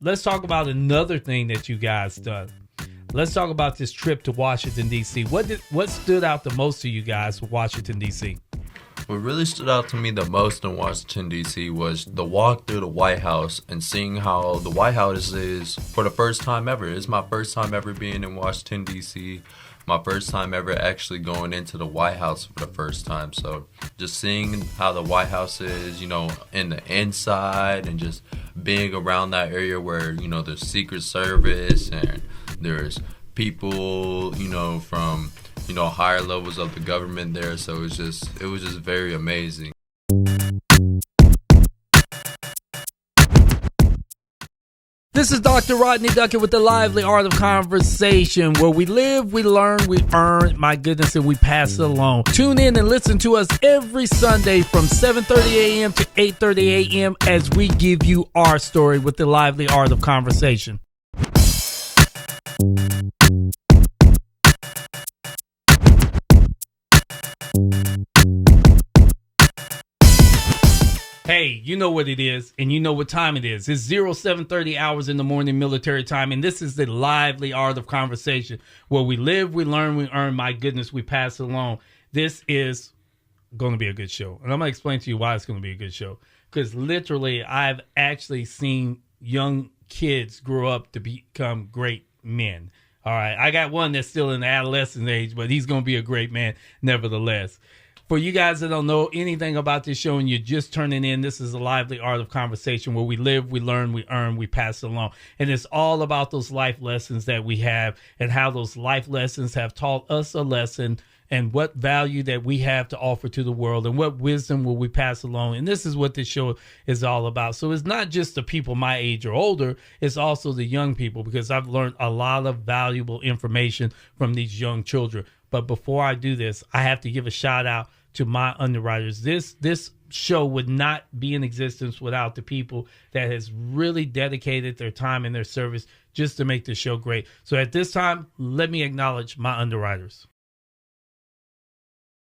let's talk about another thing that you guys done. Let's talk about this trip to Washington D.C. What stood out the most to you guys with Washington D.C.? What really stood out to me the most in Washington, D.C. was the walk through the White House and seeing how the White House is for the first time ever. It's my first time ever being in Washington, D.C., my first time ever actually going into the White House for the first time. So just seeing how the White House is, in the inside, and just being around that area where, there's Secret Service and there's people, from, higher levels of the government there. So it was just very amazing. This is Dr. Rodney Duckett with the Lively Art of Conversation, where we live, we learn, we earn, my goodness, and we pass it along. Tune in and listen to us every Sunday from 7:30 a.m. to 8:30 a.m. as we give you our story with the Lively Art of Conversation. Hey, you know what it is, and you know what time it is. It's 0730 hours in the morning military time, and this is the Lively Art of Conversation, where we live, we learn, we earn, my goodness, we pass it along. This is going to be a good show, and I'm going to explain to you why it's going to be a good show, because literally I've actually seen young kids grow up to become great men. All right, I got one that's still in the adolescent age, but he's going to be a great man nevertheless. For you guys that don't know anything about this show and you're just turning in, this is a Lively Art of Conversation where we live, we learn, we earn, we pass it along. And it's all about those life lessons that we have and how those life lessons have taught us a lesson and what value that we have to offer to the world and what wisdom will we pass along. And this is what this show is all about. So it's not just the people my age or older, it's also the young people, because I've learned a lot of valuable information from these young children. But before I do this, I have to give a shout out to my underwriters. This show would not be in existence without the people that has really dedicated their time and their service just to make this show great. So at this time, let me acknowledge my underwriters.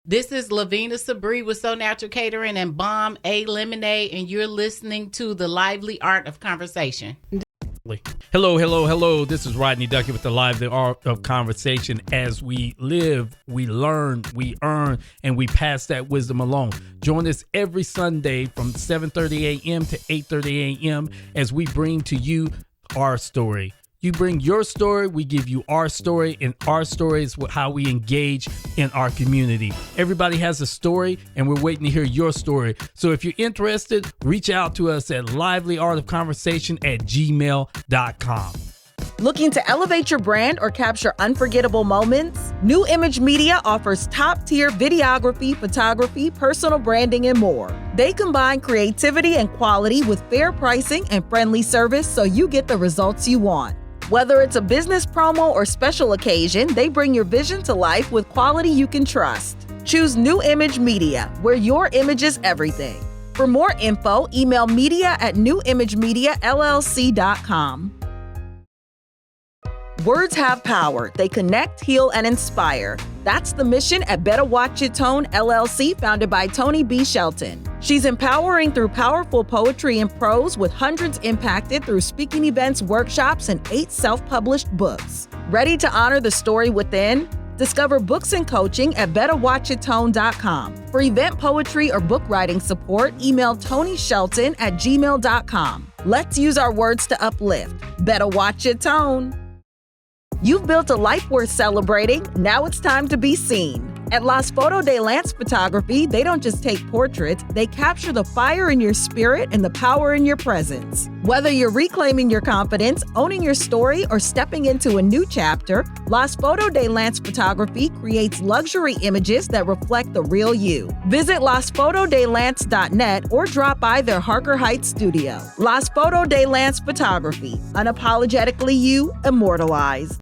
This is Lavina Sabri with So Natural Catering and Bomb A Lemonade, and you're listening to the Lively Art of Conversation. Hello. This is Rodney Duckett with the Lively Art of Conversation. As we live, we learn, we earn, and we pass that wisdom along. Join us every Sunday from 7:30 a.m. to 8:30 a.m. as we bring to you our story. You bring your story, we give you our story, and our story is how we engage in our community. Everybody has a story, and we're waiting to hear your story. So if you're interested, reach out to us at livelyartofconversation@gmail.com. Looking to elevate your brand or capture unforgettable moments? New Image Media offers top-tier videography, photography, personal branding, and more. They combine creativity and quality with fair pricing and friendly service so you get the results you want. Whether it's a business promo or special occasion, they bring your vision to life with quality you can trust. Choose New Image Media, where your image is everything. For more info, email media@newimagemiallc.com. Words have power. They connect, heal, and inspire. That's the mission at Better Watch It Tone, LLC, founded by Toni B. Shelton. She's empowering through powerful poetry and prose, with hundreds impacted through speaking events, workshops, and 8 self-published books. Ready to honor the story within? Discover books and coaching at betterwatchitone.com. For event poetry or book writing support, email TonyShelton@gmail.com. Let's use our words to uplift. Better watch it, Tone. You've built a life worth celebrating. Now it's time to be seen. At Las Foto de Lance Photography, they don't just take portraits, they capture the fire in your spirit and the power in your presence. Whether you're reclaiming your confidence, owning your story, or stepping into a new chapter, Las Foto de Lance Photography creates luxury images that reflect the real you. Visit lasfotodelance.net or drop by their Harker Heights studio. Las Foto de Lance Photography, unapologetically you, immortalized.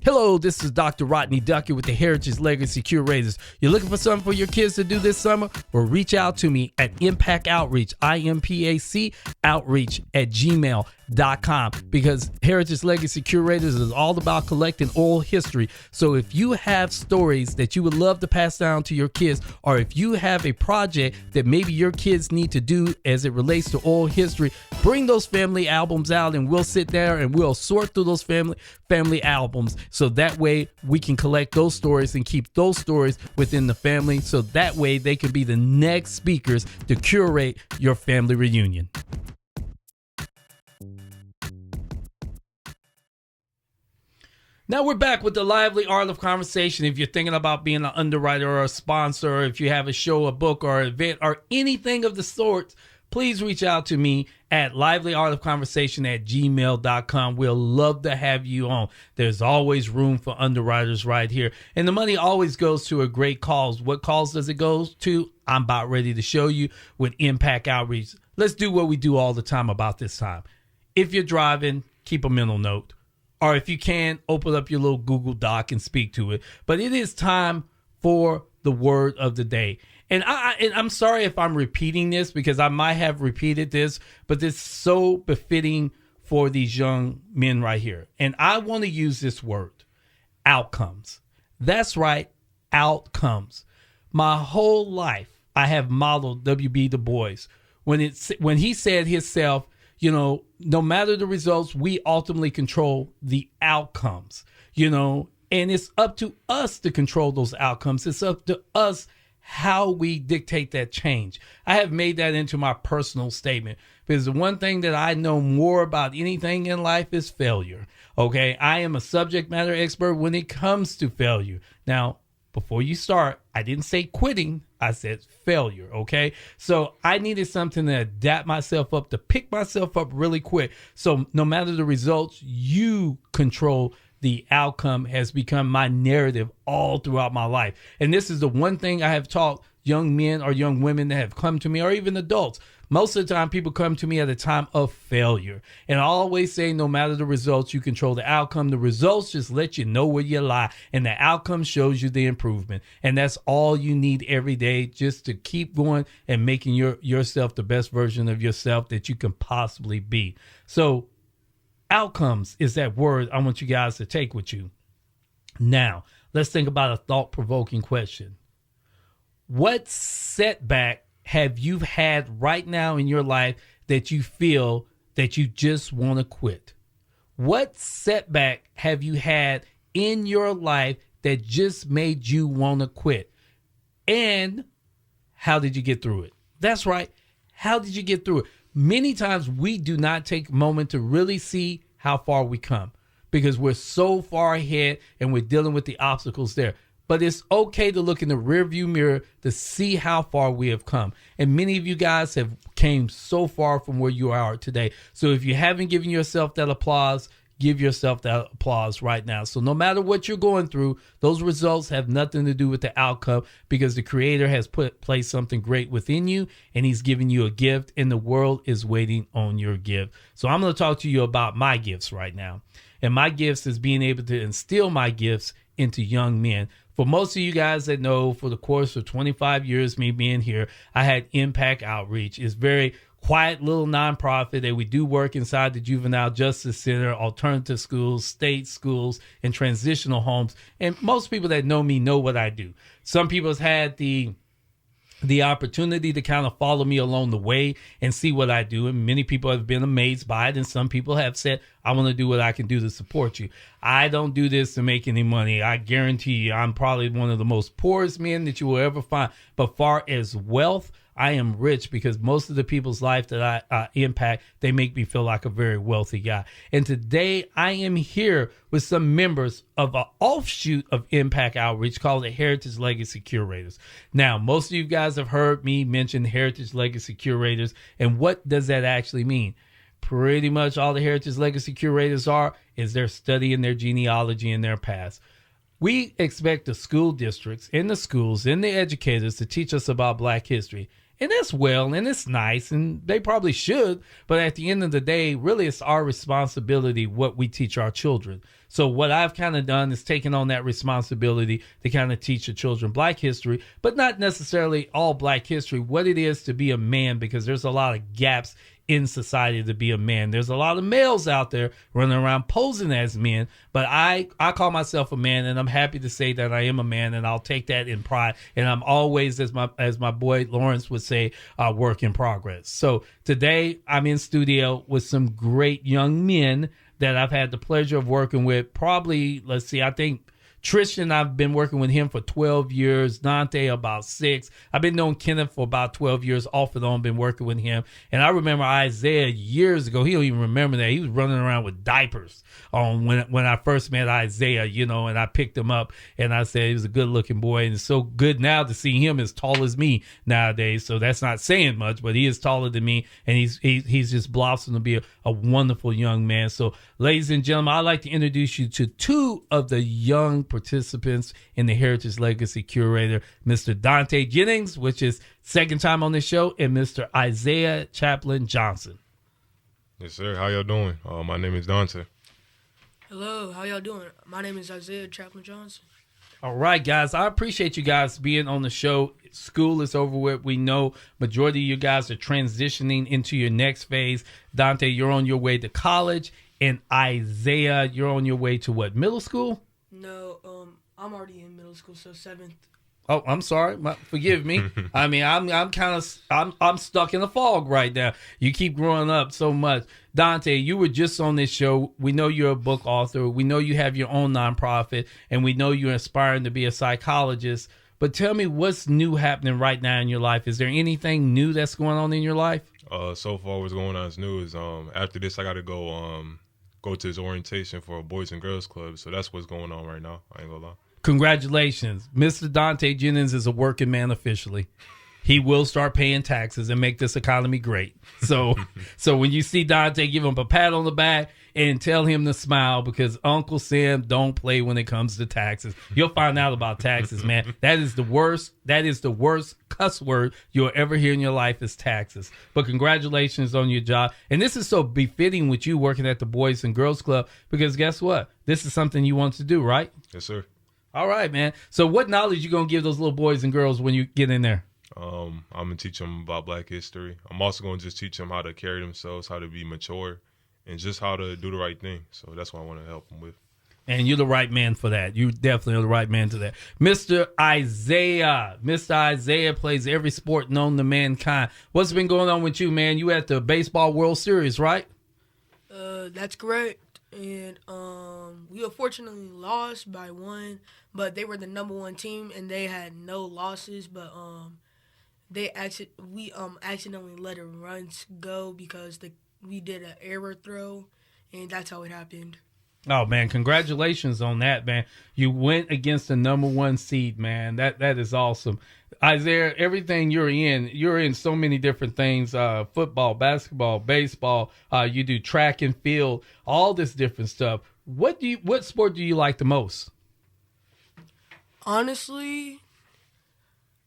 Hello, this is Dr. Rodney Duckett with the Heritage Legacy Curators. You're looking for something for your kids to do this summer? Well, reach out to me at IMPAC Outreach, IMPAC Outreach at gmail.com, because Heritage Legacy Curators is all about collecting oral history. So if you have stories that you would love to pass down to your kids, or if you have a project that maybe your kids need to do as it relates to oral history, bring those family albums out and we'll sit there and we'll sort through those family albums, so that way we can collect those stories and keep those stories within the family, so that way they can be the next speakers to curate your family reunion. Now we're back with the lively art of conversation. If you're thinking about being an underwriter or a sponsor, or if you have a show, a book, or an event, or anything of the sort, please reach out to me at livelyartofconversation@gmail.com. We'll love to have you on. There's always room for underwriters right here. And the money always goes to a great cause. What cause does it go to? I'm about ready to show you with IMPAC Outreach. Let's do what we do all the time about this time. If you're driving, keep a mental note. Or if you can, open up your little Google Doc and speak to it. But it is time for the word of the day. And I'm sorry if I'm repeating this, because I might have repeated this, but it's so befitting for these young men right here. And I want to use this word, outcomes. That's right, outcomes. My whole life, I have modeled W.B. Du Bois. When he said himself, no matter the results, we ultimately control the outcomes, and it's up to us to control those outcomes. It's up to us how we dictate that change. I have made that into my personal statement, because the one thing that I know more about anything in life is failure. Okay. I am a subject matter expert when it comes to failure. Now, before you start, I didn't say quitting. I said failure. Okay. So I needed something to adapt myself up, to pick myself up really quick. So no matter the results, you control the outcome has become my narrative all throughout my life. And this is the one thing I have taught young men or young women that have come to me, or even adults. Most of the time, people come to me at a time of failure. And I always say, no matter the results, you control the outcome. The results just let you know where you lie, and the outcome shows you the improvement. And that's all you need every day, just to keep going and making yourself the best version of yourself that you can possibly be. So outcomes is that word I want you guys to take with you. Now, let's think about a thought-provoking question. What setback have you had right now in your life that you feel that you just want to quit? What setback have you had in your life that just made you want to quit? And how did you get through it? That's right. How did you get through it? Many times we do not take a moment to really see how far we come, because we're so far ahead and we're dealing with the obstacles there. But it's okay to look in the rearview mirror to see how far we have come. And many of you guys have came so far from where you are today. So if you haven't given yourself that applause, give yourself that applause right now. So no matter what you're going through, those results have nothing to do with the outcome, because the Creator has placed something great within you, and He's given you a gift, and the world is waiting on your gift. So I'm going to talk to you about my gifts right now. And my gifts is being able to instill my gifts into young men. For most of you guys that know, for the course of 25 years, me being here, I had IMPAC Outreach. It's very quiet little nonprofit that we do work inside the Juvenile Justice Center, alternative schools, state schools, and transitional homes. And most people that know me know what I do. Some people have had the opportunity to kind of follow me along the way and see what I do. And many people have been amazed by it. And some people have said, I want to do what I can do to support you. I don't do this to make any money. I guarantee you, I'm probably one of the most poorest men that you will ever find. But far as wealth, I am rich, because most of the people's life that I impact, they make me feel like a very wealthy guy. And today I am here with some members of an offshoot of IMPAC Outreach called the Heritage Legacy Curators. Now, most of you guys have heard me mention Heritage Legacy Curators. And what does that actually mean? Pretty much all the Heritage Legacy Curators is they're studying their genealogy and their past. We expect the school districts and the schools and the educators to teach us about Black history. And that's well, and it's nice, and they probably should. But at the end of the day, really, it's our responsibility what we teach our children. So what I've kind of done is taken on that responsibility to kind of teach the children Black history, but not necessarily all Black history, what it is to be a man, because there's a lot of gaps in society to be a man. There's a lot of males out there running around posing as men, but I call myself a man, and I'm happy to say that I am a man, and I'll take that in pride. And I'm always, as my boy Lawrence would say, work in progress. So today I'm in studio with some great young men that I've had the pleasure of working with. Probably, let's see, I think Tristan, I've been working with him for 12 years. Dante, about 6. I've been knowing Kenneth for about 12 years, off and on, been working with him. And I remember Isaiah years ago. He don't even remember that. He was running around with diapers when I first met Isaiah, and I picked him up, and I said he was a good-looking boy. And it's so good now to see him as tall as me nowadays. So that's not saying much, but he is taller than me, and he's just blossomed to be a wonderful young man. So, ladies and gentlemen, I'd like to introduce you to 2 of the young participants in the Heritage Legacy Curator, Mr. Dante Jennings, which is second time on this show, and Mr. Isaiah Chaplin Johnson. Yes, sir. How y'all doing? My name is Dante. Hello, how y'all doing? My name is Isaiah Chaplin Johnson. All right, guys. I appreciate you guys being on the show. School is over with. We know majority of you guys are transitioning into your next phase. Dante, you're on your way to college, and Isaiah, you're on your way to what, middle school? No, I'm already in middle school, so 7th. Oh, I'm sorry. Forgive me. I mean, I'm stuck in a fog right now. You keep growing up so much. Dante, you were just on this show. We know you're a book author. We know you have your own nonprofit, and we know you're aspiring to be a psychologist. But tell me, what's new happening right now in your life? Is there anything new that's going on in your life? So far, what's going on is new is after this, I got to go to this orientation for a Boys and Girls Club. So that's what's going on right now. I ain't gonna lie. Congratulations. Mr. Dante Jennings is a working man officially. He will start paying taxes and make this economy great. So when you see Dante, give him a pat on the back and tell him to smile, because Uncle Sam don't play when it comes to taxes. You'll find out about taxes, man. That is the worst cuss word you'll ever hear in your life is taxes. But congratulations on your job. And this is so befitting with you working at the Boys and Girls Club, because guess what? This is something you want to do, right? Yes, sir. All right, man. So what knowledge you going to give those little boys and girls when you get in there? I'm going to teach them about Black history. I'm also going to just teach them how to carry themselves, how to be mature, and just how to do the right thing. So that's what I want to help them with. And you're the right man for that. You definitely are the right man to that. Mr. Isaiah. Mr. Isaiah plays every sport known to mankind. What's been going on with you, man? You at the Baseball World Series, right? That's correct. And we unfortunately lost by 1, but they were the number 1 team, and they had no losses. But we accidentally let a runs go because we did an error throw, and that's how it happened. Oh, man, congratulations on that, man. You went against the number 1 seed, man. That is awesome. Isaiah, everything you're in so many different things, football, basketball, baseball, you do track and field, all this different stuff. What sport do you like the most? Honestly,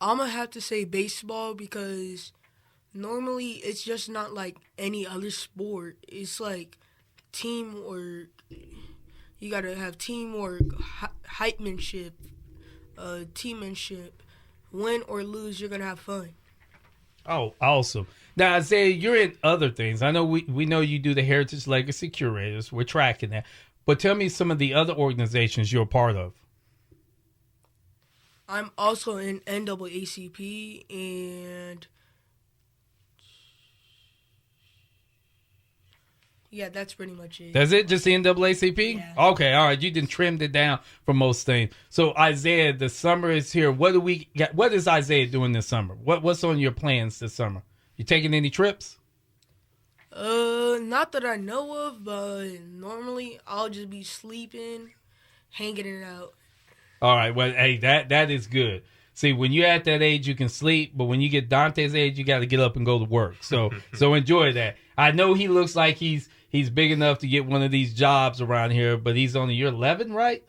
I'm going to have to say baseball, because normally it's just not like any other sport. It's like teamwork. You got to have teamwork, hypemanship, teammanship. Win or lose, you're going to have fun. Oh, awesome. Now, Isaiah, you're in other things. I know we know you do the Heritage Legacy Curators. We're tracking that. But tell me some of the other organizations you're a part of. I'm also in NAACP, and yeah, that's pretty much it. That's it? Just the NAACP? Yeah. Okay, all right. You done trimmed it down for most things. So, Isaiah, the summer is here. What is Isaiah doing this summer? What's on your plans this summer? You taking any trips? Not that I know of, but normally I'll just be sleeping, hanging it out. All right. Well, hey, that is good. See, when you're at that age, you can sleep, but when you get Dante's age, you got to get up and go to work. So enjoy that. I know he looks like he's big enough to get one of these jobs around here, but he's only, you're 11, right?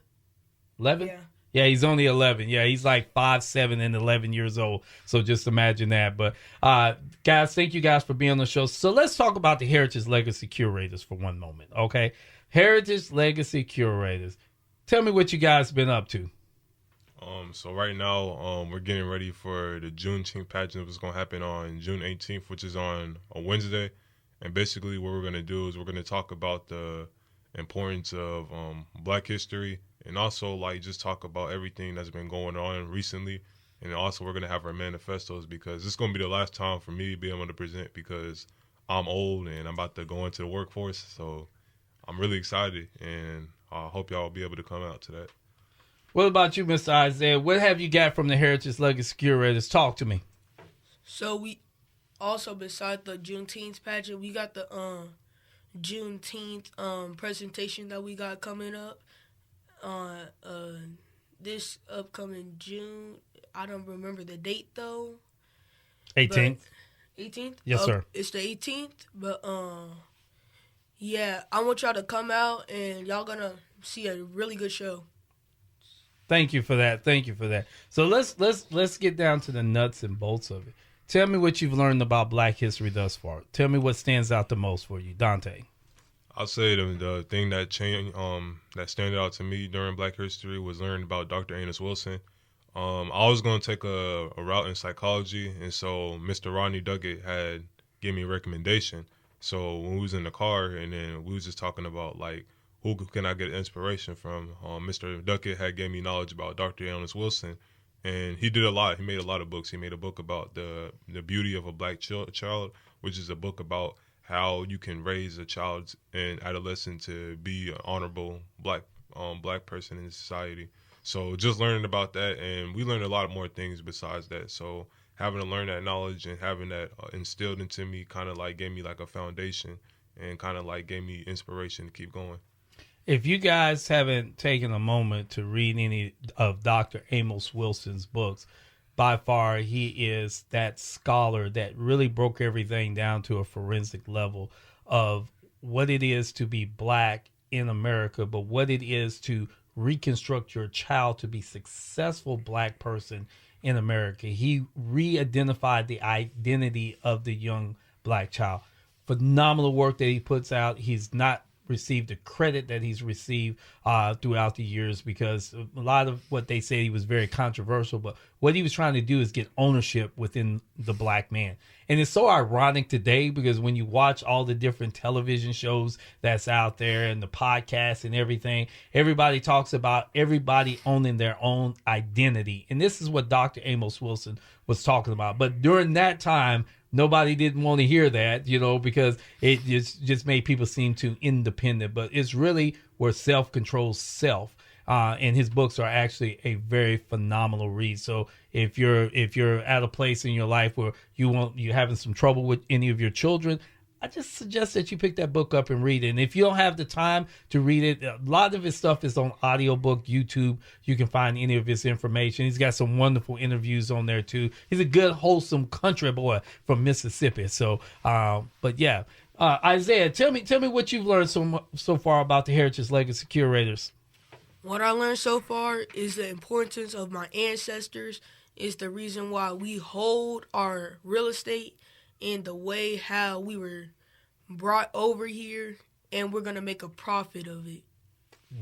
11? Yeah, he's only 11. Yeah, he's like 5'7" and 11 years old. So just imagine that. But guys, thank you guys for being on the show. So let's talk about the Heritage Legacy Curators for one moment, okay? Heritage Legacy Curators. Tell me what you guys been up to. So right now, we're getting ready for the Juneteenth pageant, which is going to happen on June 18th, which is on a Wednesday. And basically what we're going to do is we're going to talk about the importance of Black history, and also like just talk about everything that's been going on recently. And also we're going to have our manifestos, because this is going to be the last time for me to be able to present, because I'm old and I'm about to go into the workforce. So I'm really excited, and I hope y'all will be able to come out to that. What about you, Mr. Isaiah? What have you got from the Heritage Legacy Curators? Talk to me. So we also, beside the Juneteenth pageant, we got the Juneteenth presentation that we got coming up on this upcoming June. I don't remember the date though. 18th. 18th? Yes, sir. It's the 18th, but yeah, I want y'all to come out and y'all gonna see a really good show. Thank you for that. Thank you for that. So let's get down to the nuts and bolts of it. Tell me what you've learned about Black history thus far. Tell me what stands out the most for you, Dante. I'll say the thing that changed, that standed out to me during Black history was learning about Dr. Amos Wilson. I was going to take a route in psychology, and so Mr. Rodney Duckett had given me a recommendation. So when we was in the car, and then we was just talking about like, who can I get inspiration from? Mr. Duckett had gave me knowledge about Dr. Amos Wilson, and he did a lot. He made a lot of books. He made a book about the beauty of a Black child, which is a book about how you can raise a child and adolescent to be an honorable black person in society. So just learning about that, and we learned a lot more things besides that. So having to learn that knowledge and having that instilled into me kind of like gave me like a foundation, and kind of like gave me inspiration to keep going. If you guys haven't taken a moment to read any of Dr. Amos Wilson's books, by far he is that scholar that really broke everything down to a forensic level of what it is to be Black in America, but what it is to reconstruct your child to be successful Black person in America. He re-identified the identity of the young Black child. Phenomenal work that he puts out. He's not received the credit that he's received throughout the years, because a lot of what they said, he was very controversial, but what he was trying to do is get ownership within the Black man. And it's so ironic today, because when you watch all the different television shows that's out there and the podcasts and everything, everybody talks about everybody owning their own identity. And this is what Dr. Amos Wilson was talking about. But during that time, nobody didn't want to hear that, because it just made people seem too independent. But it's really where self controls self. And his books are actually a very phenomenal read. So if you're at a place in your life where you're having some trouble with any of your children, I just suggest that you pick that book up and read it. And if you don't have the time to read it, a lot of his stuff is on audiobook, YouTube. You can find any of his information. He's got some wonderful interviews on there too. He's a good, wholesome country boy from Mississippi. So, but yeah, Isaiah, tell me what you've learned so far about the Heritage Legacy Curators. What I learned so far is the importance of my ancestors, is the reason why we hold our real estate and the way how we were brought over here, and we're going to make a profit of it.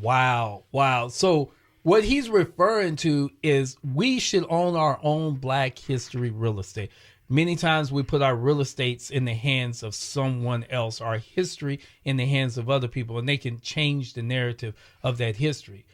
Wow. So what he's referring to is we should own our own Black history real estate. Many times we put our real estates in the hands of someone else, our history in the hands of other people, and they can change the narrative of that history.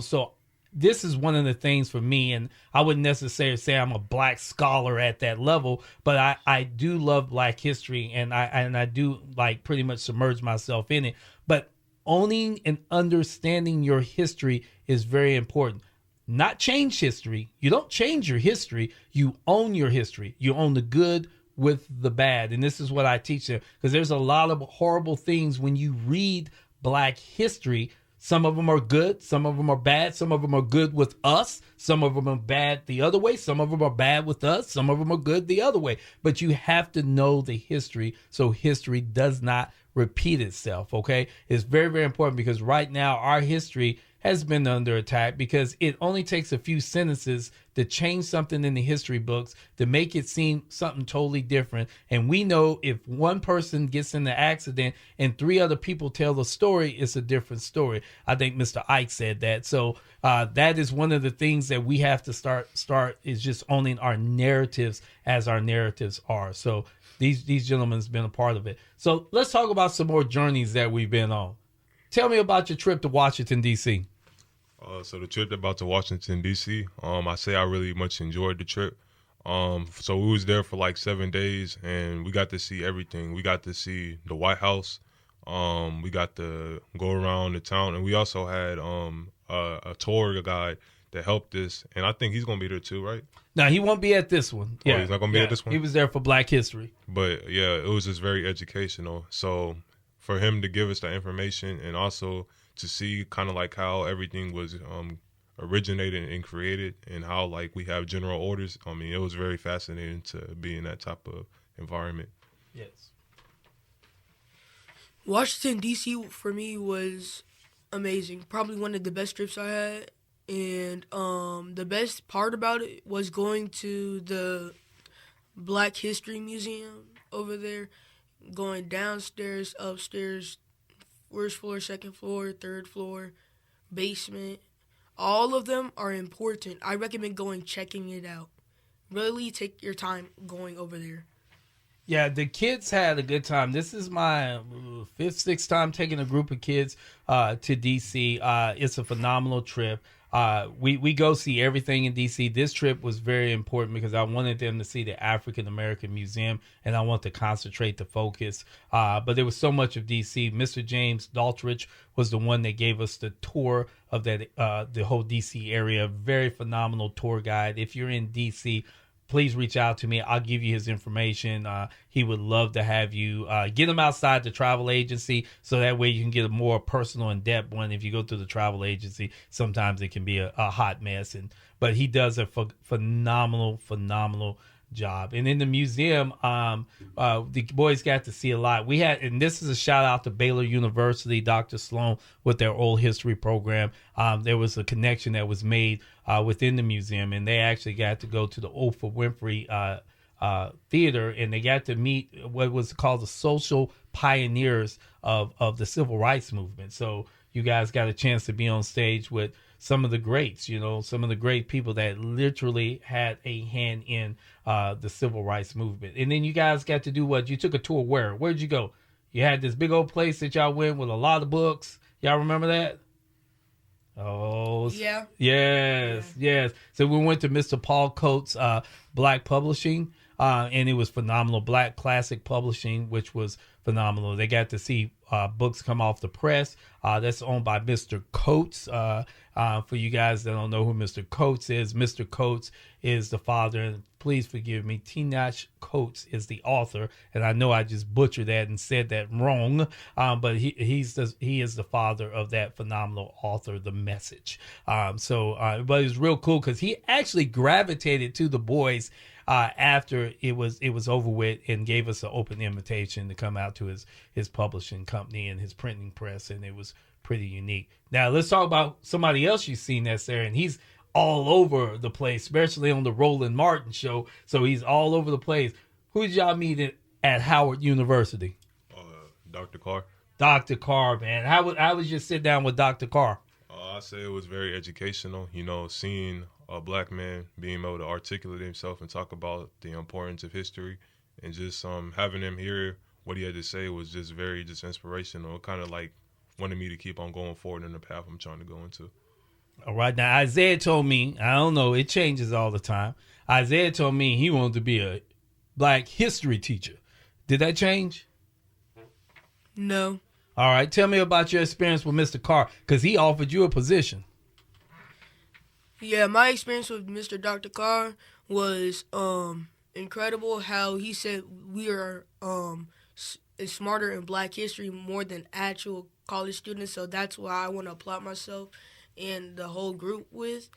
So this is one of the things for me, and I wouldn't necessarily say I'm a Black scholar at that level, but I do love Black history, and I do like pretty much submerge myself in it. But owning and understanding your history is very important. Not change history. You don't change your history. You own your history. You own the good with the bad. And this is what I teach them, because there's a lot of horrible things when you read Black history. Some of them are good. Some of them are bad. Some of them are good with us. Some of them are bad the other way. Some of them are bad with us. Some of them are good the other way. But you have to know the history so history does not repeat itself, okay? It's very, very important because right now our history has been under attack because it only takes a few sentences to change something in the history books to make it seem something totally different. And we know if one person gets in the accident and 3 other people tell the story, it's a different story. I think Mr. Ike said that. So that is one of the things that we have to start is just owning our narratives as our narratives are. So these gentlemen has been a part of it. So let's talk about some more journeys that we've been on. Tell me about your trip to Washington, D.C. So the trip about to Washington, D.C., I say I really much enjoyed the trip. So we was there for like 7 days, and we got to see everything. We got to see the White House. We got to go around the town, and we also had a tour guide that helped us, and I think he's going to be there too, right? No, he won't be at this one. Yeah, he's not going to be at this one? He was there for Black History. But, yeah, it was just very educational. So for him to give us that information and also to see kind of like how everything was originated and created and how like we have general orders, I mean, it was very fascinating to be in that type of environment. Yes. Washington, D.C. for me was amazing. Probably one of the best trips I had. And the best part about it was going to the Black History Museum over there, going downstairs, upstairs, first floor, second floor, third floor, basement. All of them are important. I recommend checking it out. Really take your time going over there. Yeah, the kids had a good time. This is my 5th, 6th time taking a group of kids to D.C. It's a phenomenal trip. We go see everything in D.C. This trip was very important because I wanted them to see the African American Museum, and I want to concentrate the focus. But there was so much of D.C. Mr. James Daltrich was the one that gave us the tour of that the whole D.C. area. Very phenomenal tour guide. If you're in D.C., please reach out to me. I'll give you his information. He would love to have you. Get him outside the travel agency so that way you can get a more personal, in-depth one. If you go through the travel agency, sometimes it can be a hot mess. But he does a phenomenal job. And in the museum, the boys got to see a lot. We had, and this is a shout out to Baylor University, Dr. Sloan, with their oral history program. There was a connection that was made within the museum, and they actually got to go to the Oprah Winfrey theater, and they got to meet what was called the social pioneers of the civil rights movement. So you guys got a chance to be on stage with some of the greats, some of the great people that literally had a hand in the civil rights movement. And then you guys got to do what? You took a tour where? Where'd you go? You had this big old place that y'all went with a lot of books. Y'all remember that? Oh, yeah. Yes. So we went to Mr. Paul Coates' Black Publishing, and it was phenomenal. Black Classic Publishing, which was phenomenal. They got to see books come off the press. That's owned by Mr. Coates. For you guys that don't know who Mr. Coates is, Mr. Coates is the father, and please forgive me, Tenoch Coates is the author, and I know I just butchered that and said that wrong, but he is the father of that phenomenal author, The Message. But it's real cool because he actually gravitated to the boys after it was over with and gave us an open invitation to come out to his publishing company and his printing press, and it was pretty unique. Now let's talk about somebody else you've seen that's there, and he's all over the place, especially on the Roland Martin show. So he's all over the place. Who did y'all meet at Howard University? Dr. Carr. Dr. Carr, man. How was your sit down with Dr. Carr? I say it was very educational. Seeing a black man being able to articulate himself and talk about the importance of history, and just having him hear what he had to say was just very inspirational. It kind of like wanted me to keep on going forward in the path I'm trying to go into. All right. Now, Isaiah told me, I don't know, it changes all the time. Isaiah told me he wanted to be a Black history teacher. Did that change? No. All right. Tell me about your experience with Mr. Carr, because he offered you a position. Yeah, my experience with Mr. Dr. Carr was incredible. How he said we are smarter in Black history more than actual college students. So that's why I want to applaud myself and the whole group with.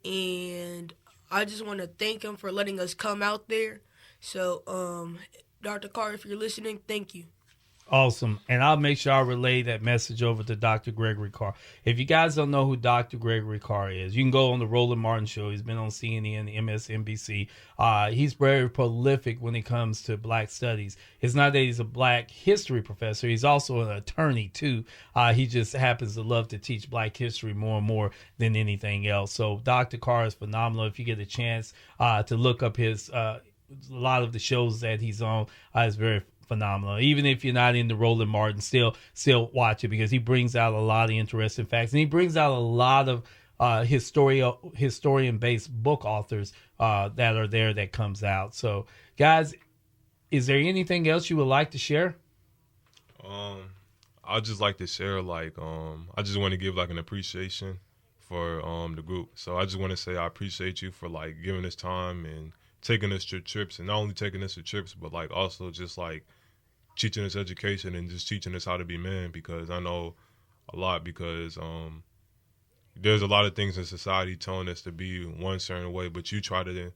And I just want to thank him for letting us come out there. So, Dr. Carr, if you're listening, thank you. Awesome. And I'll make sure I relay that message over to Dr. Gregory Carr. If you guys don't know who Dr. Gregory Carr is, you can go on the Roland Martin Show. He's been on CNN, MSNBC. He's very prolific when it comes to black studies. It's not that he's a black history professor. He's also an attorney, too. He just happens to love to teach black history more and more than anything else. So Dr. Carr is phenomenal. If you get a chance to look up his a lot of the shows that he's on, it's very phenomenal. Even if you're not into Roland Martin, still watch it, because he brings out a lot of interesting facts, and he brings out a lot of historian-based book authors that are there that comes out. So, guys, is there anything else you would like to share? I'd just like to share, I just want to give an appreciation for the group. So I just want to say I appreciate you for giving us time and taking us to trips, and not only taking us to trips, but also just teaching us education and just teaching us how to be men, because I know a lot, because there's a lot of things in society telling us to be one certain way, but you try to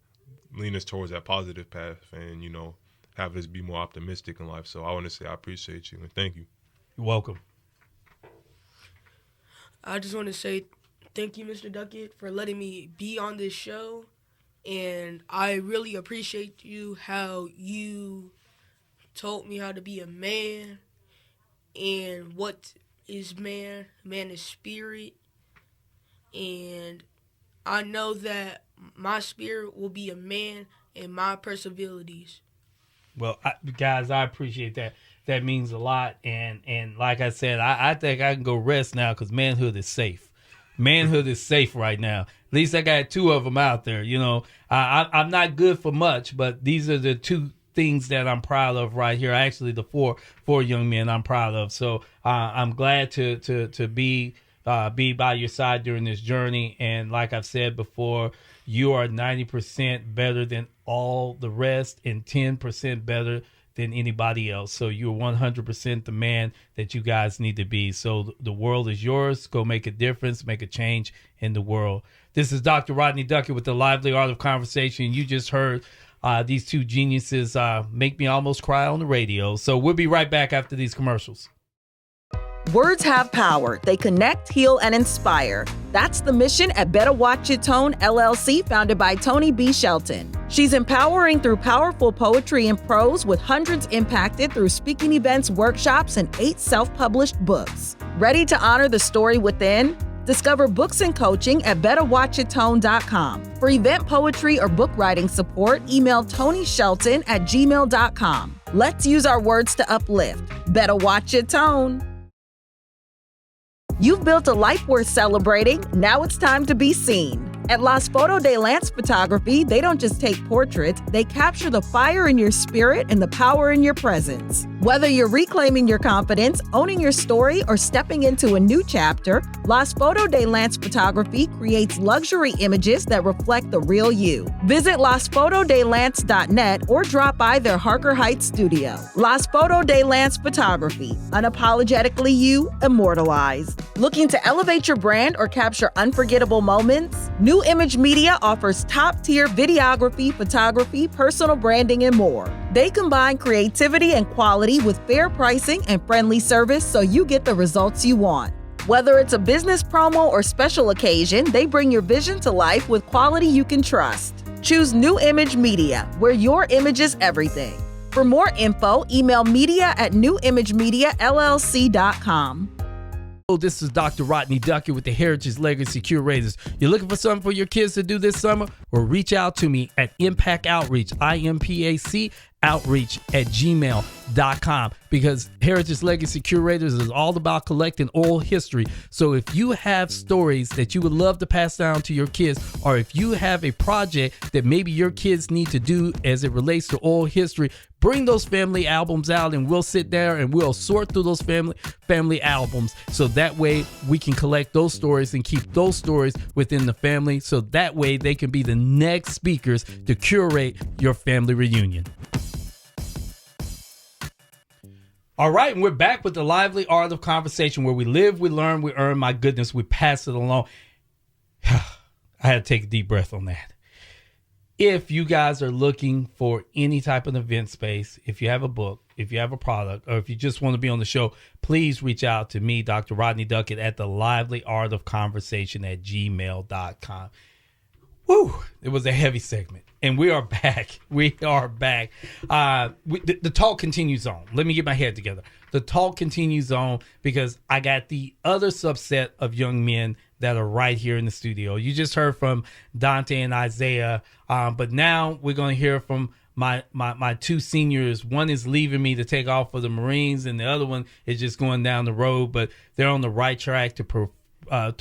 lean us towards that positive path and, have us be more optimistic in life. So I want to say I appreciate you and thank you. You're welcome. I just want to say thank you, Mr. Duckett, for letting me be on this show. And I really appreciate you, how you told me how to be a man and what is man. Man is spirit. And I know that my spirit will be a man in my perseverabilities. Well, guys, I appreciate that. That means a lot. And like I said, I think I can go rest now, because manhood is safe. Manhood is safe right now. At least I got two of them out there. I'm not good for much, but these are the two things that I'm proud of right here. Actually, the four young men I'm proud of. So I'm glad to be by your side during this journey. And like I've said before, you are 90% better than all the rest and 10% better than anybody else. So you're 100% the man that you guys need to be. So the world is yours. Go make a difference, make a change in the world. This is Dr. Rodney Duckett with the Lively Art of Conversation. You just heard these two geniuses make me almost cry on the radio. So we'll be right back after these commercials. Words have power. They connect, heal, and inspire. That's the mission at Better Watch Your Tone, LLC, founded by Toni B. Shelton. She's empowering through powerful poetry and prose, with hundreds impacted through speaking events, workshops, and 8 self-published books. Ready to honor the story within? Discover books and coaching at betterwatchyourtone.com. For event poetry or book writing support, email ToniShelton@gmail.com. Let's use our words to uplift. Better watch your tone. You've built a life worth celebrating. Now it's time to be seen. At Las Foto de Lance Photography, they don't just take portraits, they capture the fire in your spirit and the power in your presence. Whether you're reclaiming your confidence, owning your story, or stepping into a new chapter, Las Foto de Lance Photography creates luxury images that reflect the real you. Visit lasfotodelance.net or drop by their Harker Heights studio. Las Foto de Lance Photography, unapologetically you, immortalized. Looking to elevate your brand or capture unforgettable moments? New Image Media offers top-tier videography, photography, personal branding, and more. They combine creativity and quality with fair pricing and friendly service, so you get the results you want. Whether it's a business promo or special occasion, they bring your vision to life with quality you can trust. Choose New Image Media, where your image is everything. For more info, email media@newimagemiallc.com. This is Dr. Rodney Duckett with the Heritage Legacy Curators. You're looking for something for your kids to do this summer? Well, reach out to me at IMPAC Outreach, IMPAC outreach@gmail.com, because Heritage Legacy Curators is all about collecting oral history. So if you have stories that you would love to pass down to your kids, or if you have a project that maybe your kids need to do as it relates to oral history, bring those family albums out and we'll sit there and we'll sort through those family albums, so that way we can collect those stories and keep those stories within the family, so that way they can be the next speakers to curate your family reunion. All right, and we're back with the Lively Art of Conversation, where we live, we learn, we earn. My goodness, we pass it along. I had to take a deep breath on that. if you guys are looking for any type of event space, if you have a book, if you have a product, or if you just want to be on the show, please reach out to me, Dr. Rodney Duckett, at the livelyartofconversation@gmail.com. Woo! It was a heavy segment. And we are back. We are back. The talk continues on. Let me get my head together. The talk continues on because I got the other subset of young men that are right here in the studio. You just heard from Dante and Isaiah, but now we're going to hear from my two seniors. One is leaving me to take off for the Marines, and the other one is just going down the road, but they're on the right track to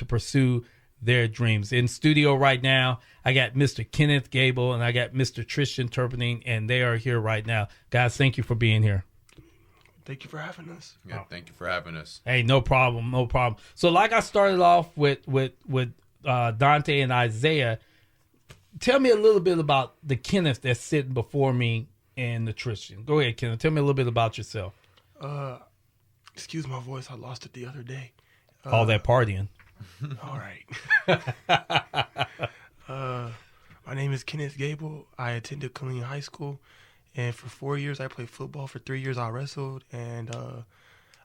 pursue their dreams. In studio right now, I got Mr. Kenneth Gable and I got Mr. Tristan Turpinning, and they are here right now. Guys, thank you for being here. Thank you for having us. Yeah, thank you for having us. Hey, no problem, no problem. So like I started off with Dante and Isaiah, tell me a little bit about the Kenneth that's sitting before me and the Tristan. Go ahead, Kenneth. Tell me a little bit about yourself. Excuse my voice. I lost it the other day. All that partying. All right. My name is Kenneth Gable. I attended Killeen High School, and for 4 years I played football. For 3 years I wrestled, and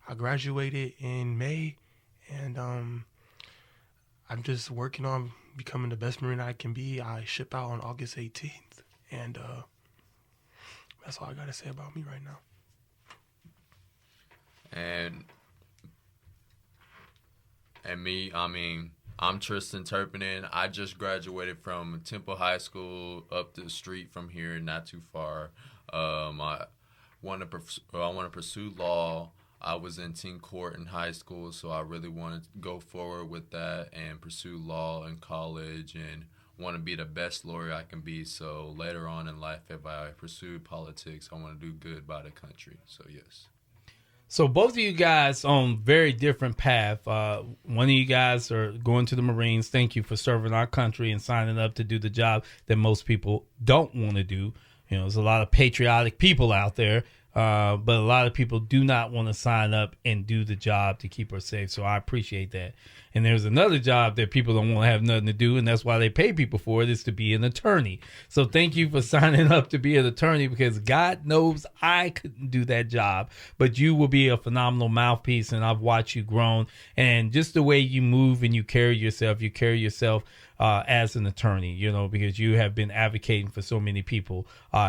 I graduated in May, and I'm just working on becoming the best Marine I can be. I ship out on August 18th, and that's all I got to say about me right now. And me, I mean, I'm Tristan Turpinning. I just graduated from Temple High School up the street from here, not too far. I want to pursue law. I was in teen court in high school, so I really want to go forward with that and pursue law in college and want to be the best lawyer I can be. So later on in life, if I pursue politics, I want to do good by the country. So yes. So both of you guys on very different path. One of you guys are going to the Marines. Thank you for serving our country and signing up to do the job that most people don't want to do. You know, there's a lot of patriotic people out there, but a lot of people do not want to sign up and do the job to keep us safe. So I appreciate that. And there's another job that people don't want to have nothing to do, and that's why they pay people for it, is to be an attorney. So thank you for signing up to be an attorney, because God knows I couldn't do that job, but you will be a phenomenal mouthpiece, and I've watched you grown. And just the way you move and you carry yourself as an attorney, you know, because you have been advocating for so many people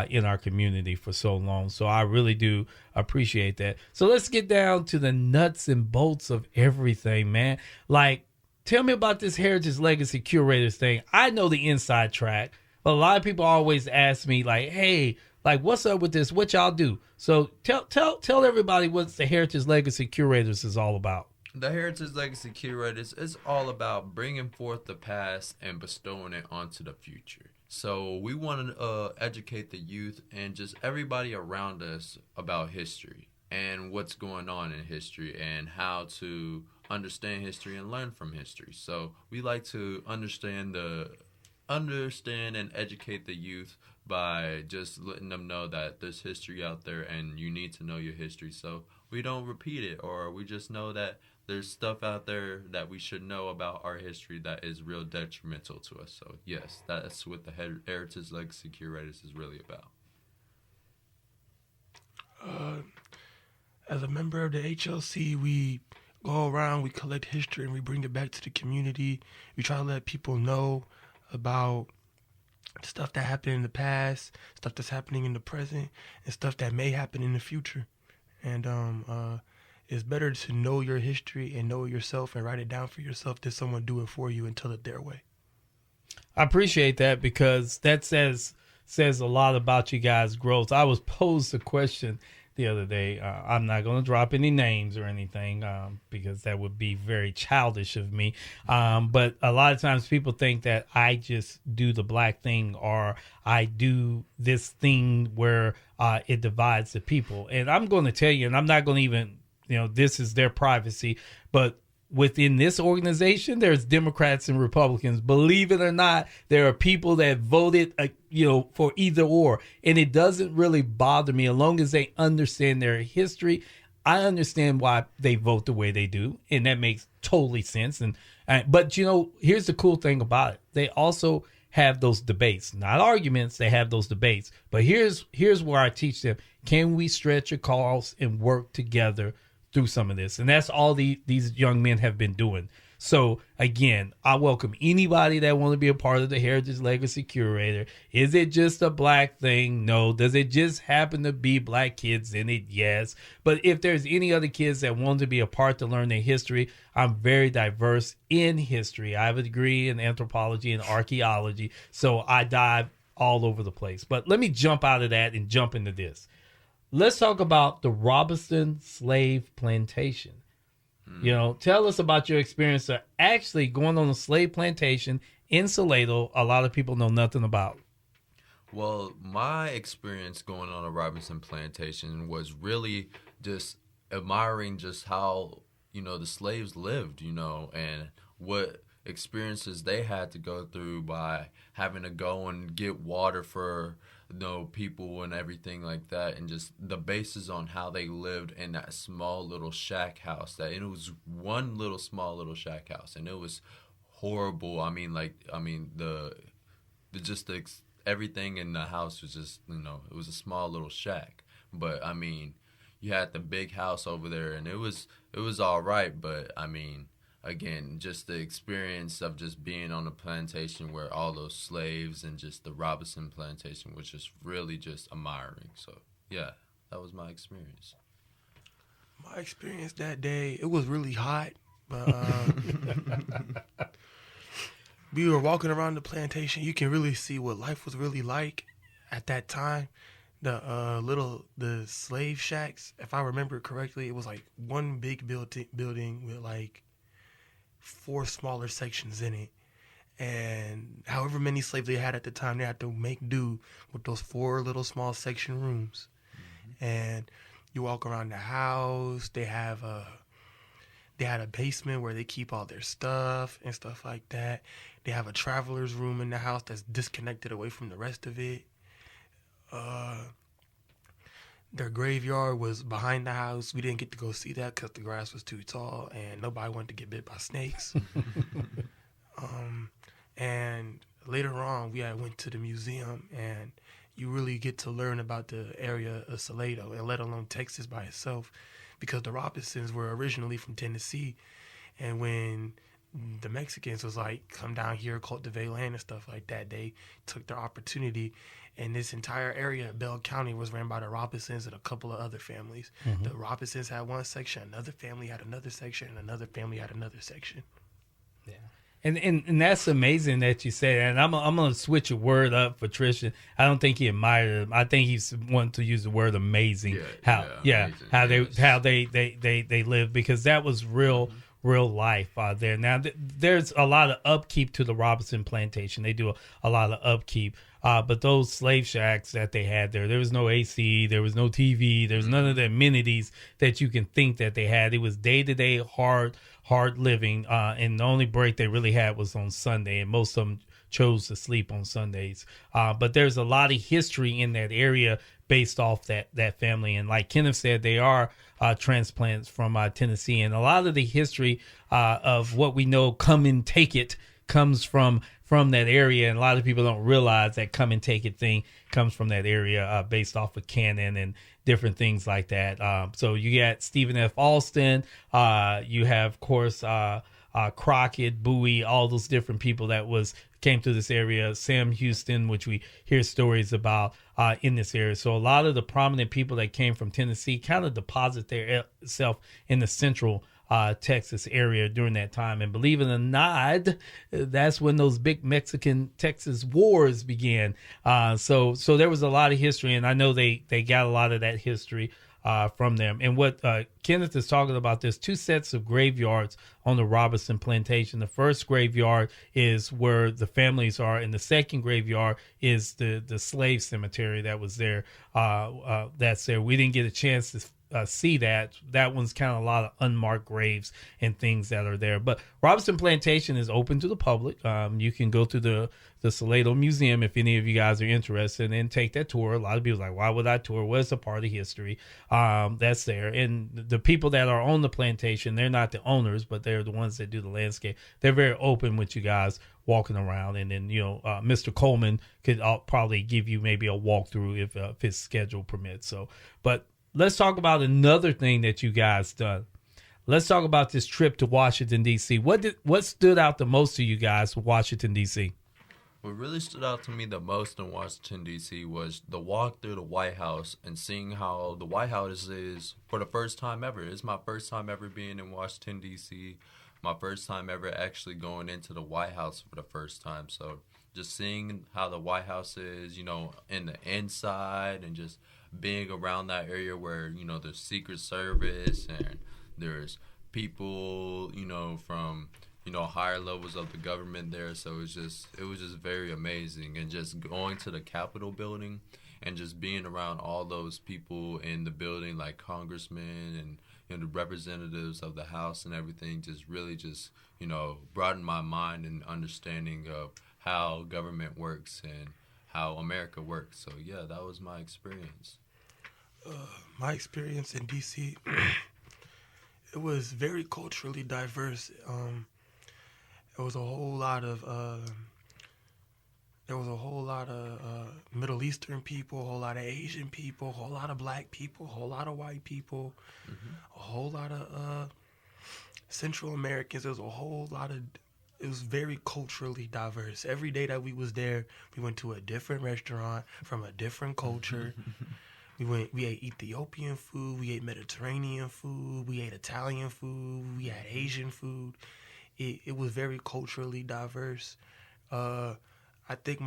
in our community for so long. So I really do appreciate that. So let's get down to the nuts and bolts of everything, man. Like, tell me about this Heritage Legacy Curators thing. I know the inside track, but a lot of people always ask me, like, hey, like, what's up with this? What y'all do? So tell everybody what the Heritage Legacy Curators is all about. The Heritage Legacy Curators is all about bringing forth the past and bestowing it onto the future. So we want to educate the youth and just everybody around us about history and what's going on in history and how to understand history and learn from history. So we like to understand and educate the youth by just letting them know that there's history out there and you need to know your history so we don't repeat it, or we just know that there's stuff out there that we should know about our history that is real detrimental to us. So yes, that's what the Heritage Legacy Curators is really about. As a member of the HLC, we go around, we collect history, and we bring it back to the community. We try to let people know about stuff that happened in the past, stuff that's happening in the present, and stuff that may happen in the future. And it's better to know your history and know yourself and write it down for yourself than someone do it for you and tell it their way. I appreciate that, because that says a lot about you guys' growth. I was posed a question the other day. I'm not going to drop any names or anything because that would be very childish of me. But a lot of times people think that I just do the black thing, or I do this thing where it divides the people. And I'm going to tell you, and I'm not going to even, this is their privacy, but within this organization, there's Democrats and Republicans. Believe it or not, there are people that voted, for either or. And it doesn't really bother me as long as they understand their history. I understand why they vote the way they do, and that makes totally sense. But here's the cool thing about it. They also have those debates, not arguments. They have those debates. But here's where I teach them: can we stretch a cause and work together through some of this? And that's all these young men have been doing. So again, I welcome anybody that want to be a part of the Heritage Legacy Curator. Is it just a black thing? No. Does it just happen to be black kids in it? Yes. But if there's any other kids that want to be a part to learn their history, I'm very diverse in history. I have a degree in anthropology and archaeology, so I dive all over the place. But let me jump out of that and jump into this. Let's talk about the Robinson Slave Plantation. You know, tell us about your experience of actually going on a slave plantation in Salado. A lot of people know nothing about. Well, my experience going on a Robinson plantation was really just admiring just how, you know, the slaves lived, you know, and what experiences they had to go through by having to go and get water for, you know, people and everything like that, and just the basis on how they lived in that small little shack house. That it was one little small little shack house, and it was horrible. Everything in the house was just, you know, it was a small little shack. But I mean, you had the big house over there, and it was all right. But I mean, again, just the experience of just being on a plantation where all those slaves and just the Robinson plantation was just really just admiring. So, yeah, that was my experience. My experience that day, it was really hot, but we were walking around the plantation. You can really see what life was really like at that time. The slave shacks, if I remember correctly, it was like one big building with like 4 smaller sections in it, and however many slaves they had at the time, they had to make do with those 4 little small section rooms. And you walk around the house, they had a basement where they keep all their stuff and stuff like that. They have a traveler's room in the house that's disconnected away from the rest of it. Their graveyard was behind the house. We didn't get to go see that because the grass was too tall and nobody wanted to get bit by snakes. And later on, we went to the museum, and you really get to learn about the area of Salado, and let alone Texas by itself, because the Robinsons were originally from Tennessee. And when the Mexicans was like, come down here, cultivate land and stuff like that, they took their opportunity. And this entire area of Bell County was ran by the Robinsons and a couple of other families. Mm-hmm. The Robinsons had one section, another family had another section, and another family had another section. Yeah. And that's amazing that you say that. And I'm going to switch a word up for Tristan. I don't think he admired him. I think he's wanting to use the word amazing. Amazing. How they live, because that was real life there. Now, there's a lot of upkeep to the Robinson plantation. They do a lot of upkeep. But those slave shacks that they had there was no AC, there was no TV, there was none of the amenities that you can think that they had. It was day-to-day hard living, and the only break they really had was on Sunday, and most of them chose to sleep on Sundays. But there's a lot of history in that area based off that family. And like Kenneth said, they are transplants from Tennessee, and a lot of the history of what we know, come and take it, comes from that area. And a lot of people don't realize that come and take it thing comes from that area, based off of canon and different things like that. So you got Stephen F. Alston, you have, of course, Crockett, Bowie, all those different people that came through this area, Sam Houston, which we hear stories about in this area. So a lot of the prominent people that came from Tennessee kind of deposit themselves in the central Texas area during that time. And believe it or not, that's when those big Mexican-Texas wars began. So there was a lot of history, and I know they got a lot of that history from them. And what Kenneth is talking about, there's 2 sets of graveyards on the Robinson plantation. The first graveyard is where the families are, and the second graveyard is the slave cemetery that was there. That's there. We didn't get a chance to see that. That one's kind of a lot of unmarked graves and things that are there. But Robinson Plantation is open to the public. You can go to the Salado Museum if any of you guys are interested and take that tour. A lot of people are like, why would I tour? Well, it's a part of history that's there. And the people that are on the plantation, they're not the owners, but they're the ones that do the landscape. They're very open with you guys walking around. And then, Mr. Coleman could probably give you maybe a walkthrough if his schedule permits. So, but let's talk about another thing that you guys done. Let's talk about this trip to Washington, D.C. What stood out the most to you guys with Washington, D.C.? What really stood out to me the most in Washington, D.C. was the walk through the White House and seeing how the White House is, for the first time ever. It's my first time ever being in Washington, D.C., my first time ever actually going into the White House for the first time. So just seeing how the White House is, in the inside and just being around that area where, there's Secret Service and there's people, from higher levels of the government there. So it was just very amazing. And just going to the Capitol building and just being around all those people in the building, like congressmen and the representatives of the House and everything, just really broadened my mind and understanding of how government works and how America works. So yeah, that was my experience. My experience in DC, it was very culturally diverse. There was a whole lot of Middle Eastern people, a whole lot of Asian people, a whole lot of black people, a whole lot of white people, a whole lot of Central Americans. There was a whole lot of. It was very culturally diverse. Every day that we was there, we went to a different restaurant from a different culture. We ate Ethiopian food, we ate Mediterranean food, we ate Italian food, we had Asian food. It was very culturally diverse. I think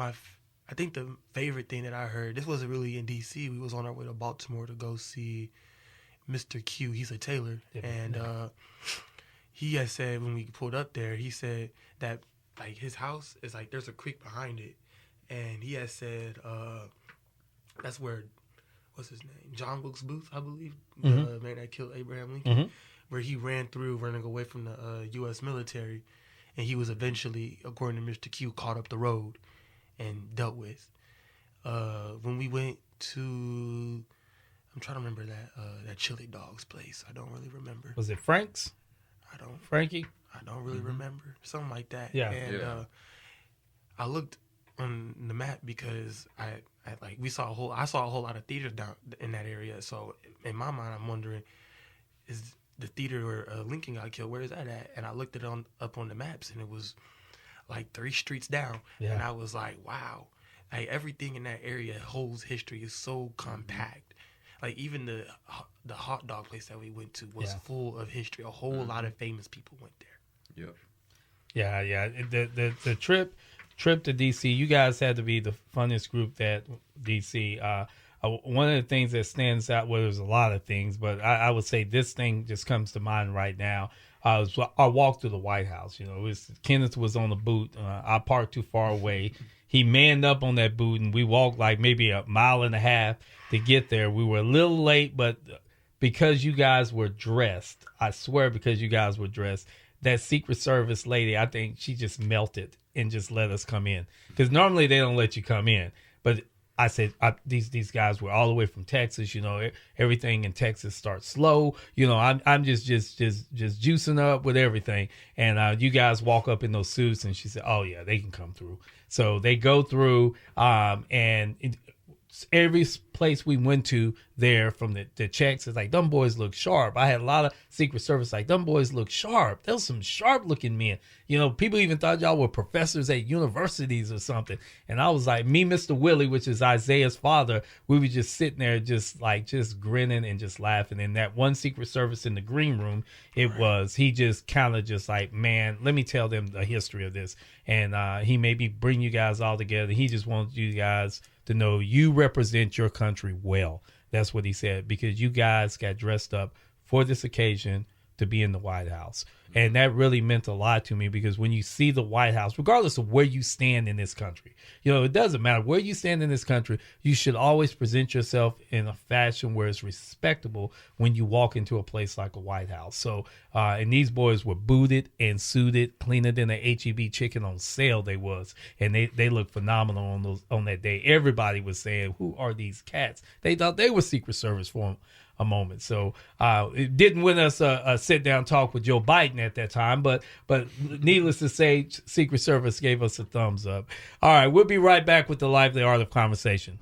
the favorite thing that I heard, this wasn't really in DC, we was on our way to Baltimore to go see Mr. Q. He's a tailor. He had said when we pulled up there, he said that like his house is like there's a creek behind it, and he had said that's where what's his name, John Wilkes Booth, I believe, the man that killed Abraham Lincoln, where he ran through running away from the U.S. military, and he was eventually, according to Mr. Q, caught up the road and dealt with. When we went to, I'm trying to remember that chili dogs place. I don't really remember. Was it Frank's? Frankie? I don't really remember. Something like that. Yeah. And I looked on the map because I saw a whole lot of theaters down in that area. So in my mind, I'm wondering, is the theater where Lincoln got killed, where is that at? And I looked it up on the maps, and it was like 3 streets down. Yeah. And I was like, wow, like everything in that area holds history. It's so compact. Like even the hot dog place that we went to was full of history. A whole lot of famous people went there. Yep. Yeah. The trip to DC, you guys had to be the funnest group that DC. One of the things that stands out, well, there's a lot of things, but I would say this thing just comes to mind right now. Was our walk through the White House. Kenneth was on the boot. I parked too far away. He manned up on that boot, and we walked like maybe a mile and a half to get there. We were a little late, but because you guys were dressed, I swear because you guys were dressed, that Secret Service lady, I think she just melted and just let us come in. Because normally they don't let you come in. But I said, these guys were all the way from Texas. Everything in Texas starts slow. I'm just juicing up with everything. And you guys walk up in those suits, and she said, oh, yeah, they can come through. So they go through, and every place we went to there from the checks, it's like, them boys look sharp. I had a lot of Secret Service like, them boys look sharp. Those some sharp looking men. People even thought y'all were professors at universities or something. And I was like, me, Mr. Willie, which is Isaiah's father, we were just sitting there just grinning and just laughing. And that one Secret Service in the green room, he just kind of just like, man, let me tell them the history of this. And he maybe bring you guys all together. He just wants you guys to know you represent your country well. That's what he said, because you guys got dressed up for this occasion to be in the White House. And that really meant a lot to me, because when you see the White House, regardless of where you stand in this country, it doesn't matter where you stand in this country, you should always present yourself in a fashion where it's respectable when you walk into a place like a White House. So, and these boys were booted and suited, cleaner than a HEB chicken on sale they was. And they looked phenomenal on that day. Everybody was saying, who are these cats? They thought they were Secret Service for a moment. So it didn't win us a sit down talk with Joe Biden at that time, but needless to say, Secret Service gave us a thumbs up. All right, we'll be right back with the lively art of conversation.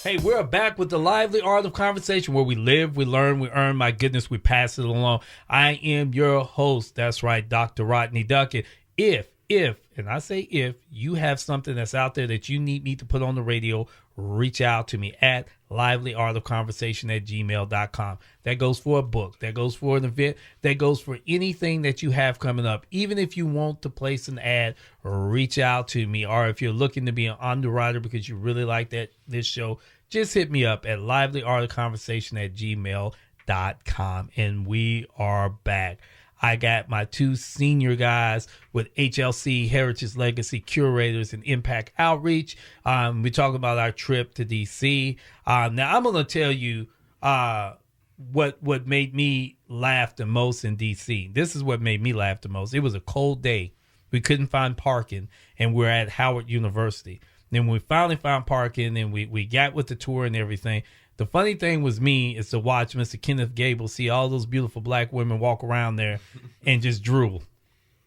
Hey, we're back with the lively art of conversation, where we live, we learn, we earn. My goodness, we pass it along. I am your host. That's right, Dr. Rodney Duckett. If, and I say if, you have something that's out there that you need me to put on the radio, reach out to me at livelyartofconversation@gmail.com. That goes for a book. That goes for an event. That goes for anything that you have coming up. Even if you want to place an ad, reach out to me. Or if you're looking to be an underwriter because you really like this show, just hit me up at livelyartofconversation@gmail.com. And we are back. I got my two senior guys with HLC, Heritage Legacy Curators, and IMPAC Outreach. We talk about our trip to D.C. Now, I'm going to tell you what made me laugh the most in D.C. This is what made me laugh the most. It was a cold day. We couldn't find parking, and we're at Howard University. Then we finally found parking, and we got with the tour and everything. The funny thing was me is to watch Mr. Kenneth Gable see all those beautiful black women walk around there and just drool.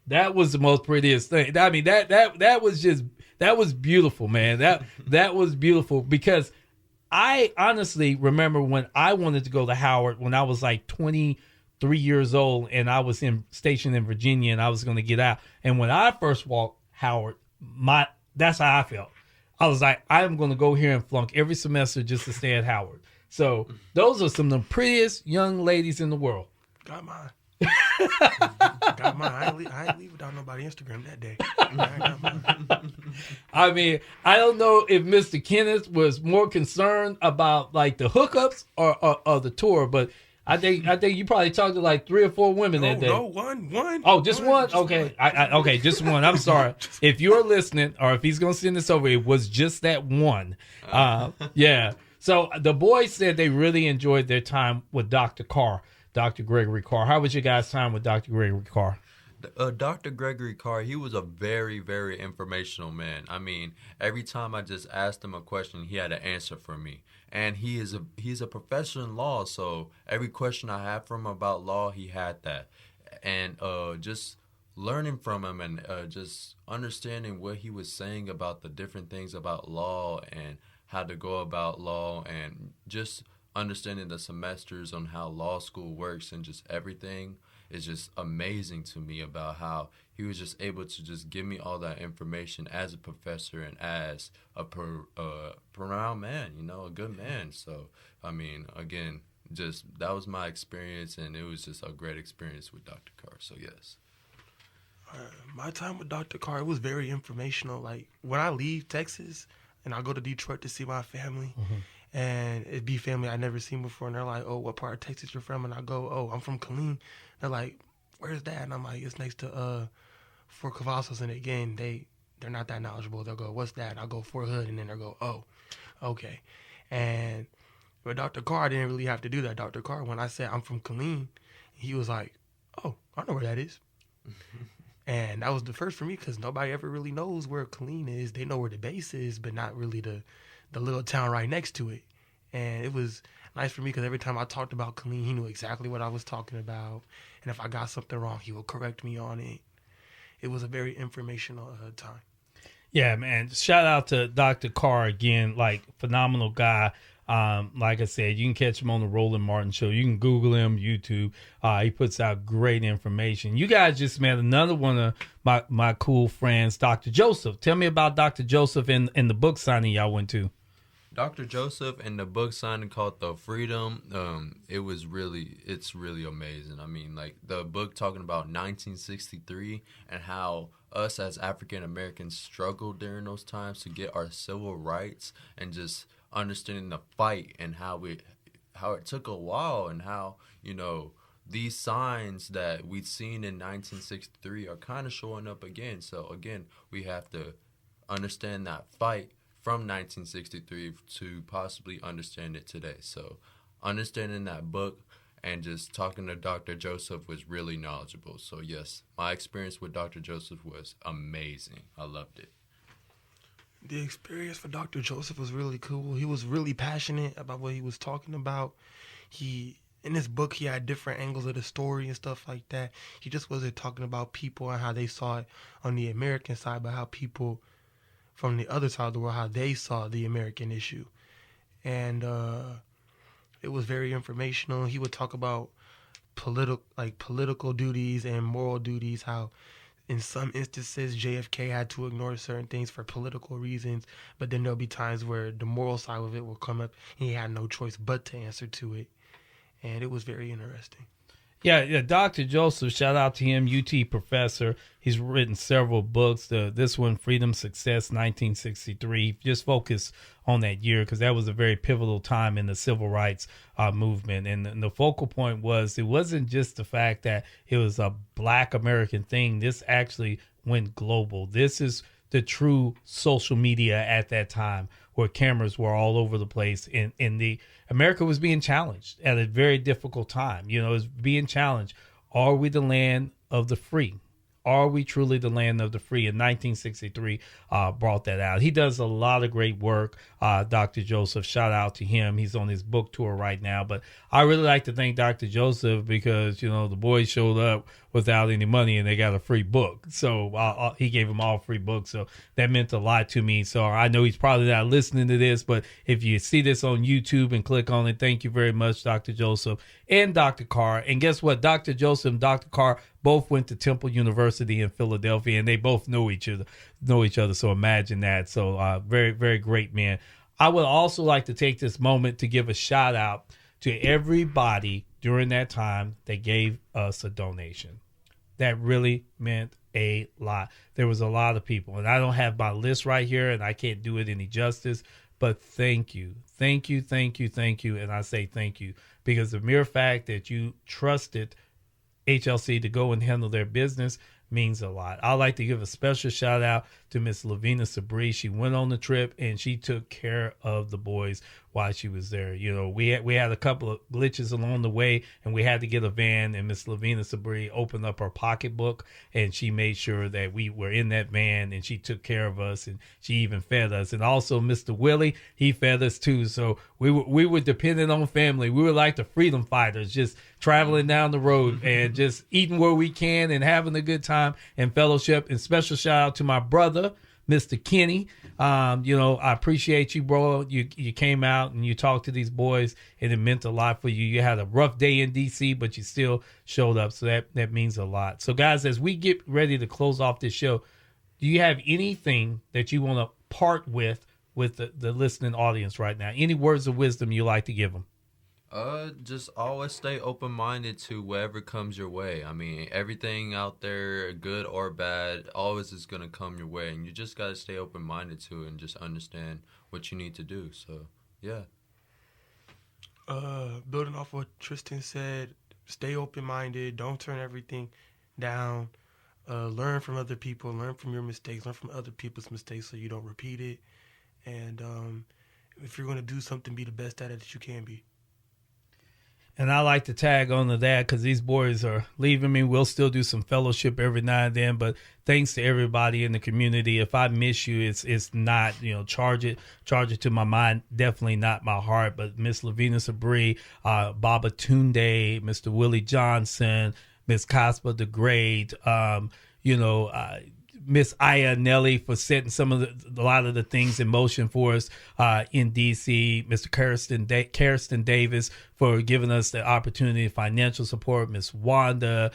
That was the most prettiest thing. I mean, that was beautiful, man. That was beautiful, because I honestly remember when I wanted to go to Howard when I was like 23 years old, and I was stationed in Virginia, and I was going to get out. And when I first walked Howard, that's how I felt. I was like, I'm going to go here and flunk every semester just to stay at Howard. So those are some of the prettiest young ladies in the world. Got mine. I ain't leave without nobody Instagram that day. I got mine. I mean, I don't know if Mr. Kenneth was more concerned about like the hookups or the tour, but I think you probably talked to like 3 or 4 women that day. No, one. Oh, just one? Okay. Okay, just one. I'm sorry. If you're listening, or if he's going to send this over, it was just that one. Yeah. So the boys said they really enjoyed their time with Dr. Carr, Dr. Gregory Carr. How was your guys' time with Dr. Gregory Carr? Dr. Gregory Carr, he was a very, very informational man. I mean, every time I just asked him a question, he had an answer for me. And he's a professor in law, so every question I had from him about law, he had that. And just learning from him and just understanding what he was saying about the different things about law and how to go about law, and just understanding the semesters on how law school works and just everything is just amazing to me, about how he was just able to just give me all that information as a professor and as a profound man, a good man. So, I mean, again, just that was my experience, and it was just a great experience with Dr. Carr. So, yes. My time with Dr. Carr, it was very informational. Like, when I leave Texas and I go to Detroit to see my family, and it'd be family I'd never seen before, and they're like, oh, what part of Texas you're from? And I go, oh, I'm from Killeen. They're like, where's that? And I'm like, it's next to Fort Cavazos. And again, they're not that knowledgeable. They'll go, what's that? And I'll go Fort Hood, and then they'll go, oh, okay. And with Dr. Carr, I didn't really have to do that. Dr. Carr, when I said I'm from Killeen, he was like, oh, I know where that is. And that was the first for me, because nobody ever really knows where Killeen is. They know where the base is, but not really the little town right next to it. And it was nice for me, because every time I talked about Killeen, he knew exactly what I was talking about. And if I got something wrong, he would correct me on it. It was a very informational time. Yeah, man. Shout out to Dr. Carr again, like phenomenal guy. Like I said, you can catch him on the Roland Martin Show. You can Google him, YouTube. He puts out great information. You guys just met another one of my cool friends, Dr. Joseph. Tell me about Dr. Joseph and the book signing y'all went to. Dr. Joseph and the book signing called The Freedom, it's really amazing. I mean, like the book talking about 1963 and how us as African Americans struggled during those times to get our civil rights, and just understanding the fight and how it took a while, and how, these signs that we'd seen in 1963 are kind of showing up again. So again, we have to understand that fight from 1963 to possibly understand it today. So understanding that book and just talking to Dr. Joseph was really knowledgeable. So yes, my experience with Dr. Joseph was amazing. I loved it. The experience for Dr. Joseph was really cool. He was really passionate about what he was talking about. In his book, he had different angles of the story and stuff like that. He just wasn't talking about people and how they saw it on the American side, but how people from the other side of the world, how they saw the American issue. And it was very informational. He would talk about political duties and moral duties, how in some instances JFK had to ignore certain things for political reasons, but then there'll be times where the moral side of it will come up and he had no choice but to answer to it. And it was very interesting. Yeah, Dr. Joseph, shout out to him, UT professor. He's written several books. This one, Freedom, Success, 1963. Just focus on that year because that was a very pivotal time in the civil rights movement. And the focal point was, it wasn't just the fact that it was a Black American thing. This actually went global. This is the true social media at that time, where cameras were all over the place, and America was being challenged at a very difficult time. It was being challenged. Are we the land of the free? Are we truly the land of the free? And 1963 brought that out. He does a lot of great work. Dr. Joseph, shout out to him. He's on his book tour right now. But I really like to thank Dr. Joseph because, the boys showed up without any money and they got a free book. So he gave them all free books. So that meant a lot to me. So I know he's probably not listening to this, but if you see this on YouTube and click on it, thank you very much, Dr. Joseph and Dr. Carr. And guess what? Dr. Joseph and Dr. Carr both went to Temple University in Philadelphia, and they both know each other. So imagine that. So very, very great men. I would also like to take this moment to give a shout out to everybody during that time that gave us a donation. That really meant a lot. There was a lot of people, and I don't have my list right here, and I can't do it any justice, but thank you. Thank you, thank you, thank you. And I say thank you because the mere fact that you trusted HLC to go and handle their business means a lot. I'd like to give a special shout out to Miss Lavina Sabri. She went on the trip and she took care of the boys while she was there. We had a couple of glitches along the way and we had to get a van, and Miss Lavina Sabri opened up her pocketbook and she made sure that we were in that van, and she took care of us and she even fed us. And also Mr. Willie, he fed us too. So we were dependent on family. We were like the freedom fighters, just traveling down the road and just eating where we can and having a good time and fellowship. And special shout out to my brother, Mr. Kenny. I appreciate you, bro. You came out and you talked to these boys, and it meant a lot for you. You had a rough day in D.C., but you still showed up. So that means a lot. So, guys, as we get ready to close off this show, do you have anything that you want to part with the listening audience right now? Any words of wisdom you like to give them? Just always stay open-minded to whatever comes your way. I mean, everything out there, good or bad, always is going to come your way. And you just got to stay open-minded to it and just understand what you need to do. So, yeah. Building off what Tristan said, stay open-minded. Don't turn everything down. Learn from other people. Learn from your mistakes. Learn from other people's mistakes so you don't repeat it. And if you're going to do something, be the best at it that you can be. And I like to tag on to that because these boys are leaving me. We'll still do some fellowship every now and then, but thanks to everybody in the community. If I miss you, it's not, charge it to my mind. Definitely not my heart. But Miss Lavina Sabri, Baba Tunde, Mr. Willie Johnson, Miss Caspa the Great, Miss Aya Nelly for setting a lot of the things in motion for us in D.C. Mr. Kirsten Davis for giving us the opportunity of financial support. Miss Wanda,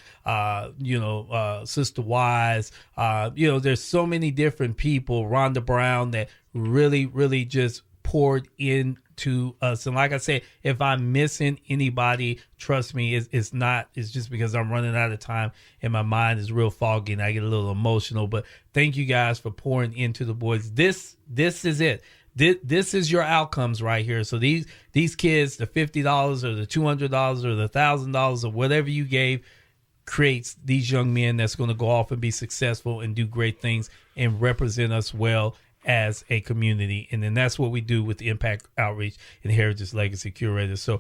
Sister Wise. There's so many different people. Rhonda Brown that really, really just poured into us. And like I said, if I'm missing anybody, trust me, it's just because I'm running out of time and my mind is real foggy and I get a little emotional. But thank you guys for pouring into the boys. This is it. This is your outcomes right here. So these kids, the $50 or the $200 or the $1,000 or whatever you gave, creates these young men that's going to go off and be successful and do great things and represent us well as a community. And then that's what we do with the Impact Outreach and Heritage Legacy Curators. So,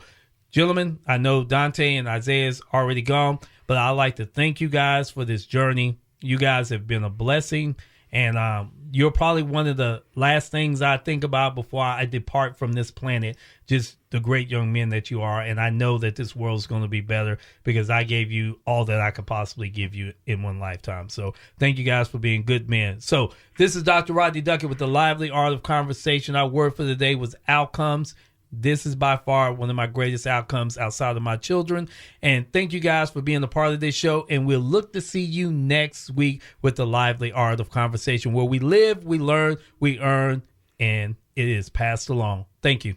gentlemen, I know Dante and Isaiah's already gone, but I'd like to thank you guys for this journey. You guys have been a blessing. And you're probably one of the last things I think about before I depart from this planet, just the great young men that you are. And I know that this world's going to be better because I gave you all that I could possibly give you in one lifetime. So thank you guys for being good men. So this is Dr. Rodney Duckett with the Lively Art of Conversation. Our word for the day was outcomes. This is by far one of my greatest outcomes outside of my children. And thank you guys for being a part of this show. And we'll look to see you next week with the Lively Art of Conversation, where we live, we learn, we earn, and it is passed along. Thank you.